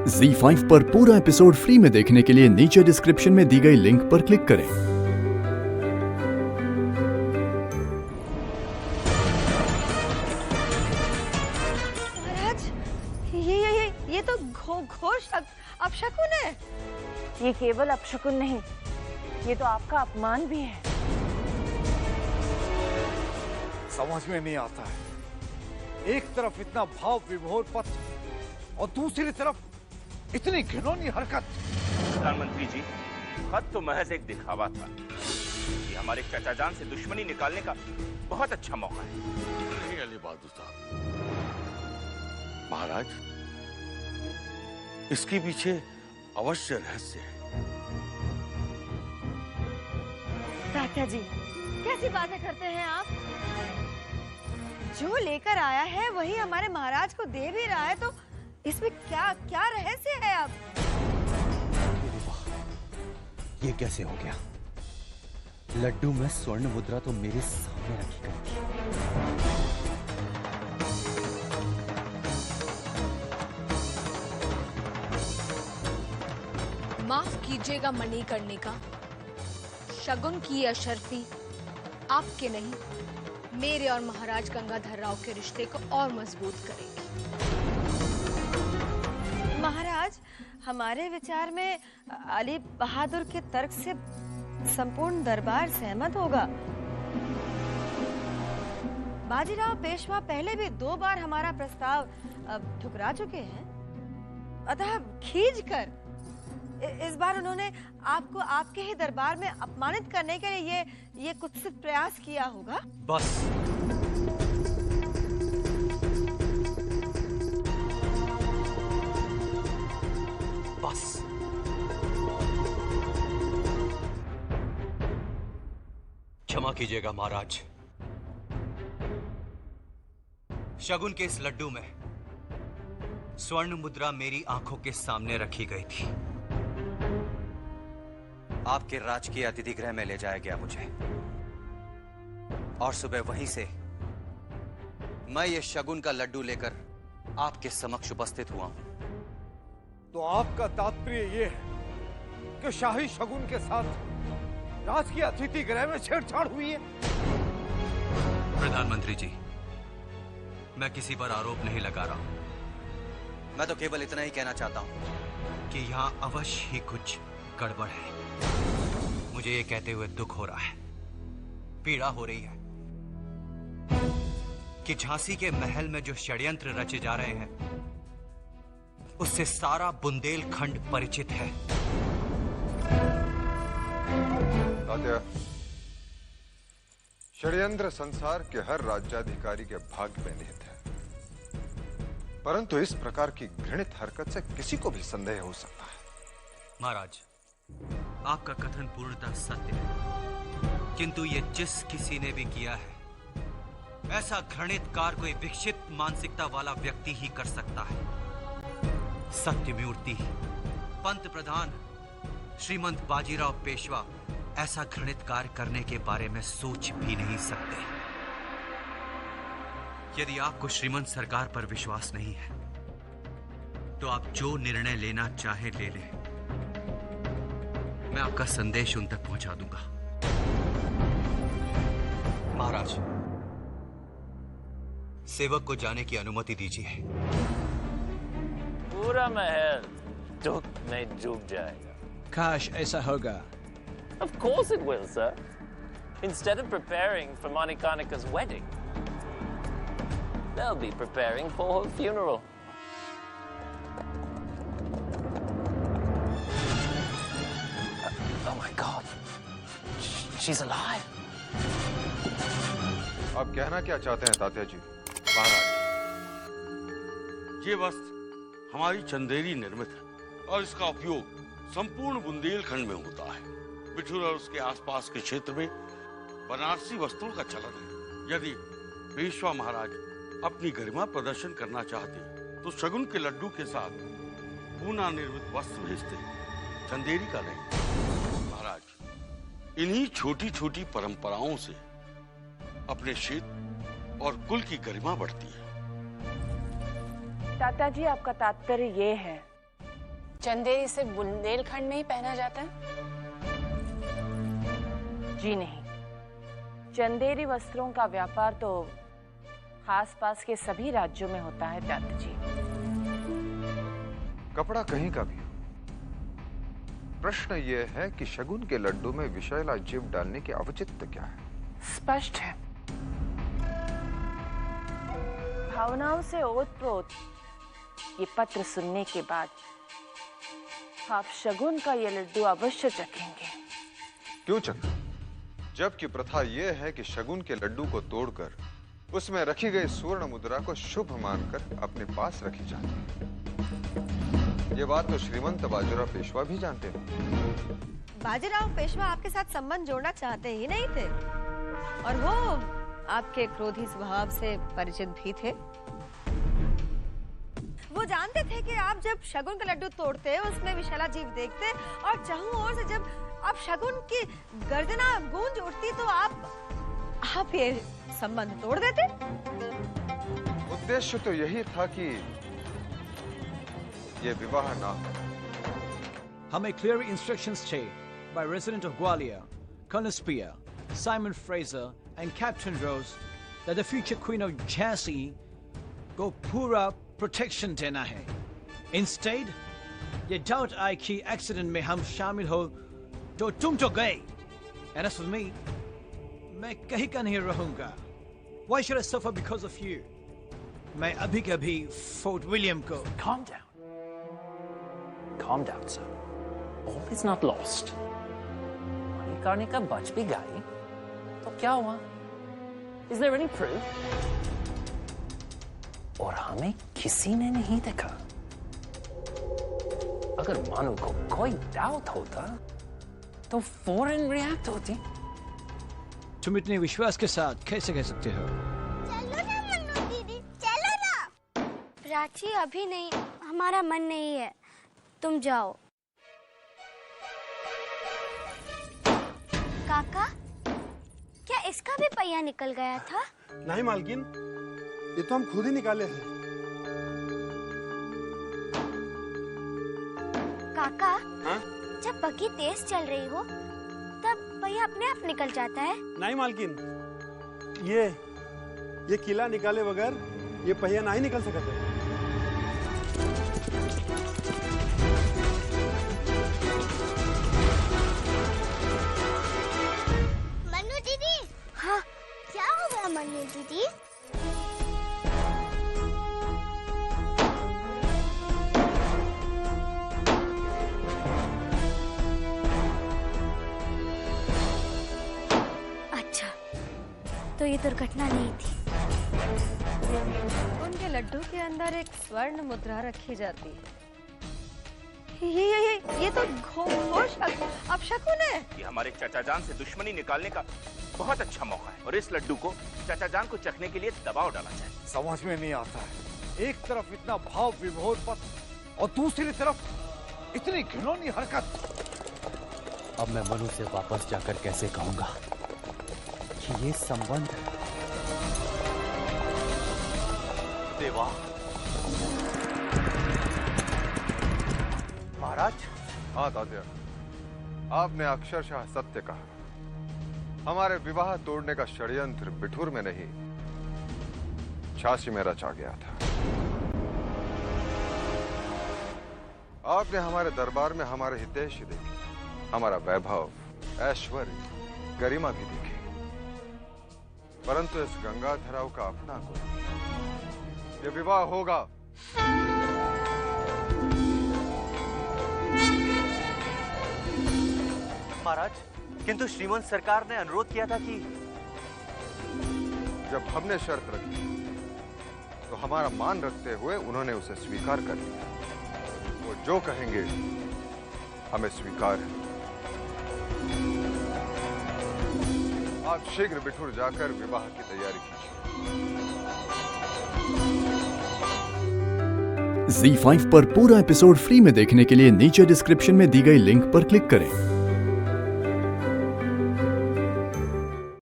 ZEE5 पर पूरा episode free में देखने के लिए नीचे डिस्क्रिप्शन में दी गई लिंक पर क्लिक करें। महाराज, ये तो घोर अपशकुन है। ये केवल अपशकुन नहीं, ये तो आपका अपमान भी है। समझ में नहीं आता है, एक तरफ इतना भाव विभोर पत्र और दूसरी तरफ इतनी घिनौनी हरकत। प्रधानमंत्री जी, खत तो महज एक दिखावा था। ये हमारे चाचा जान से दुश्मनी निकालने का बहुत अच्छा मौका है। नहीं अली बहादुर साहब, महाराज, इसके पीछे अवश्य रहस्य है। चाचा जी, कैसी बातें करते हैं आप? जो लेकर आया है वही हमारे महाराज को दे भी रहा है, तो इसमें क्या रहस्य है? अब ये कैसे हो गया? लड्डू में स्वर्ण मुद्रा तो मेरे सामने रखी गई थी। माफ कीजिएगा मणिकर्णिका, शगुन की अशर्फी आपके नहीं, मेरे और महाराज गंगाधर राव के रिश्ते को और मजबूत करेगी। महाराज, हमारे विचार में अली बहादुर के तर्क से संपूर्ण दरबार सहमत होगा। बाजीराव पेशवा पहले भी 2 बार हमारा प्रस्ताव ठुकरा चुके हैं, अतः खींचकर इस बार उन्होंने आपको आपके ही दरबार में अपमानित करने के लिए ये कुत्सित प्रयास किया होगा। बस बस क्षमा कीजिएगा महाराज, शगुन के इस लड्डू में स्वर्ण मुद्रा मेरी आंखों के सामने रखी गई थी। आपके राजकीय अतिथि गृह में ले जाया गया मुझे, और सुबह वहीं से मैं ये शगुन का लड्डू लेकर आपके समक्ष उपस्थित हुआ हूं। तो आपका तात्पर्य ये है कि शाही शगुन के साथ राजकीय अतिथि गृह में छेड़छाड़ हुई है? प्रधानमंत्री जी, मैं किसी पर आरोप नहीं लगा रहा हूं। मैं तो केवल इतना ही कहना चाहता हूं कि यहां अवश्य ही कुछ गड़बड़ है। मुझे ये कहते हुए दुख हो रहा है, पीड़ा हो रही है कि झांसी के महल में जो षड्यंत्र रचे जा रहे हैं उससे सारा बुंदेलखंड परिचित है। तात्या, षड्यंत्र संसार के हर राज्याधिकारी के भाग्य में निहित है, परंतु इस प्रकार की घृणित हरकत से किसी को भी संदेह हो सकता है। महाराज, आपका कथन पूर्णतः सत्य है, किंतु ये जिस किसी ने भी किया है, ऐसा घृणित कार्य कोई विकसित मानसिकता वाला व्यक्ति ही कर सकता है। सत्यमूर्ति पंत प्रधान श्रीमंत बाजीराव पेशवा ऐसा घृणित कार्य करने के बारे में सोच भी नहीं सकते। यदि आपको श्रीमंत सरकार पर विश्वास नहीं है तो आप जो निर्णय लेना चाहे ले लें, मैं आपका संदेश उन तक पहुंचा दूंगा। महाराज, सेवक को जाने की अनुमति दीजिए। पूरा महल दुख में डूब जाएगा। काश ऐसा होगा। Of course it will, sir. Instead of preparing for Manikarnika's wedding, they'll be preparing for her funeral. Oh my God, she's alive. आप कहना क्या चाहते हैं तात्या जी? महाराज, ये वस्त्र हमारी चंदेरी निर्मित है और इसका उपयोग संपूर्ण बुंदेलखंड में होता है। बिठूर और उसके आसपास के क्षेत्र में बनारसी वस्त्रों का चलन है। यदि पेशवा महाराज अपनी गरिमा प्रदर्शन करना चाहते तो शगुन के लड्डू के साथ पूना निर्मित वस्त्र भेजते, चंदेरी का नहीं। महाराज, इन्हीं छोटी छोटी परंपराओं से अपने क्षेत्र और कुल की गरिमा बढ़ती है। ताता जी, आपका तात्पर्य ये है चंदेरी सिर्फ बुंदेलखंड में ही पहना जाता है? जी नहीं, चंदेरी वस्त्रों का व्यापार तो आसपास के सभी राज्यों में होता है दत्त जी। कपड़ा कहीं का भी हो, प्रश्न यह है कि शगुन के लड्डू में विषैला जीव डालने की औचित्य क्या है? स्पष्ट है, भावनाओं से ओतप्रोत ये पत्र सुनने के बाद आप शगुन का ये लड्डू अवश्य चखेंगे। क्यों चखें? जबकि प्रथा यह है कि शगुन के लड्डू को तोड़कर उसमें रखी गई स्वर्ण मुद्रा को शुभ मानकर अपने पास रखी जाती है। ये बात तो श्रीमंत बाजीराव पेशवा भी जानते हैं। बाजीराव पेशवा आपके साथ संबंध जोड़ना चाहते ही नहीं थे, और वो आपके क्रोधी स्वभाव से परिचित भी थे। वो जानते थे कि आप जब शगुन का लड्डू तोड़ते, उसमें विषैला जीव देखते, और चारों ओर से जब आप शगुन की गर्जना गूंज उठती तो आप ये संबंध तोड़ देते। उद्देश्य तो यही था कि ये विवाह ना हो। हमें clear instructions थे by resident of Gwalior, Colonel Spear, Simon Fraser and Captain Rose that the future Queen of Jhansi को पूरा protection देना है। Instead, ये doubt आई कि accident में हम शामिल हो तो तुम तो गए। And as for me, मैं कहीं का नहीं रहूंगा। Why should I suffer because of you? मैं अभी के अभी फोर्ट विलियम को। Calm down. Calm down, sir. All is not lost. Manikarnika बच भी गई, तो क्या हुआ? Is there any proof? और हमें किसी ने नहीं देखा। अगर मानो को कोई डाउट होता, तो फौरन रिएक्ट होती। तुम इतने विश्वास के साथ कैसे कह सकते हो? चलो ना मन्नू दीदी, चलो ना। प्राची अभी नहीं, हमारा मन नहीं है, तुम जाओ। काका, क्या इसका भी पहिया निकल गया था? नहीं मालकिन, ये तो हम खुद ही निकाले हैं। काका, हाँ? जब बग्घी तेज चल रही हो तब पहिया अपने आप निकल जाता है। नहीं मालकिन, ये किला निकाले बगैर ये पहिया नहीं निकल सकता है। मन्नू दीदी। हाँ, क्या हो गया मन्नू दीदी? तो ये दुर्घटना नहीं थी। उनके लड्डू के अंदर एक स्वर्ण मुद्रा रखी जाती है। ये तो घोर अपशकुन है। ये हमारे चाचा जान से दुश्मनी निकालने का बहुत अच्छा मौका है, और इस लड्डू को चाचा जान को चखने के लिए दबाव डाला जाए। समझ में नहीं आता है, एक तरफ इतना भाव विभोर पत्र और दूसरी तरफ इतनी घिनौनी हरकत। अब मैं मनु से वापस जाकर कैसे कहूंगा कि ये संबंध देवा। महाराज। हाँ तात्या, आपने अक्षरशः सत्य कहा। हमारे विवाह तोड़ने का षड्यंत्र बिठूर में नहीं, झांसी में रचा गया था। आपने हमारे दरबार में हमारे हितैषी देखे, हमारा वैभव, ऐश्वर्य, गरिमा भी देखी, परंतु इस गंगाधराव का अपना कोई। ये विवाह होगा। महाराज, किंतु श्रीमंत सरकार ने अनुरोध किया था कि जब हमने शर्त रखी तो हमारा मान रखते हुए उन्होंने उसे स्वीकार कर लिया। वो जो कहेंगे हमें स्वीकार है। आप शीघ्र बिठूर जाकर विवाह की तैयारी कीजिए। Z5 पर पूरा एपिसोड फ्री में देखने के लिए नीचे डिस्क्रिप्शन में दी गई लिंक पर क्लिक करें।